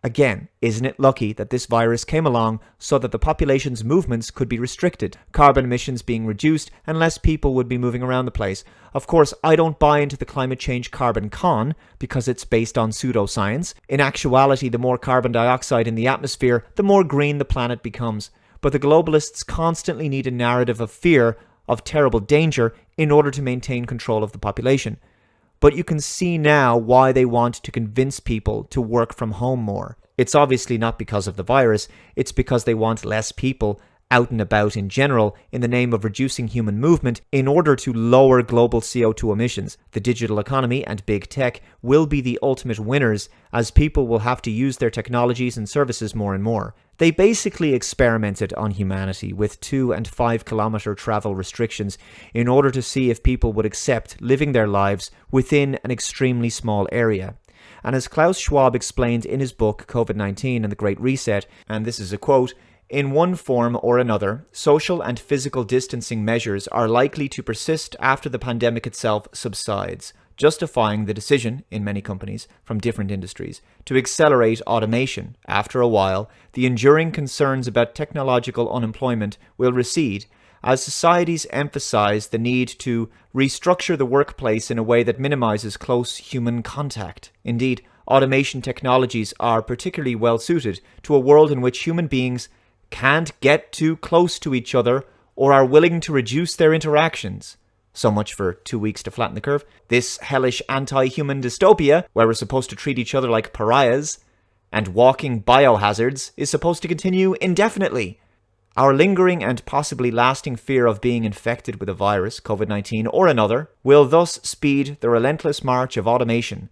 Again, isn't it lucky that this virus came along so that the population's movements could be restricted, carbon emissions being reduced, and less people would be moving around the place? Of course, I don't buy into the climate change carbon con because it's based on pseudoscience. In actuality, the more carbon dioxide in the atmosphere, the more green the planet becomes. But the globalists constantly need a narrative of fear, of terrible danger, in order to maintain control of the population. But you can see now why they want to convince people to work from home more. It's obviously not because of the virus, it's because they want less people out and about in general in the name of reducing human movement in order to lower global CO2 emissions. The digital economy and big tech will be the ultimate winners, as people will have to use their technologies and services more and more. They basically experimented on humanity with 2 and 5 kilometer travel restrictions in order to see if people would accept living their lives within an extremely small area. And as Klaus Schwab explained in his book COVID-19 and the Great Reset, and this is a quote, "In one form or another, social and physical distancing measures are likely to persist after the pandemic itself subsides, justifying the decision, in many companies from different industries, to accelerate automation. After a while, the enduring concerns about technological unemployment will recede as societies emphasize the need to restructure the workplace in a way that minimizes close human contact. Indeed, automation technologies are particularly well suited to a world in which human beings can't get too close to each other or are willing to reduce their interactions." So much for 2 weeks to flatten the curve. This hellish anti-human dystopia, where we're supposed to treat each other like pariahs and walking biohazards, is supposed to continue indefinitely. Our lingering and possibly lasting fear of being infected with a virus, COVID-19 or another, will thus speed the relentless march of automation,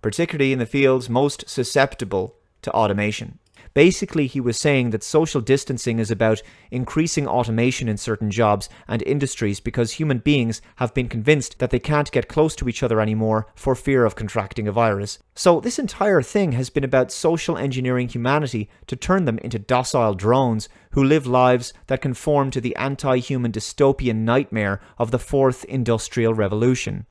particularly in the fields most susceptible to automation. Basically, he was saying that social distancing is about increasing automation in certain jobs and industries because human beings have been convinced that they can't get close to each other anymore for fear of contracting a virus. So this entire thing has been about social engineering humanity to turn them into docile drones who live lives that conform to the anti-human dystopian nightmare of the fourth industrial revolution.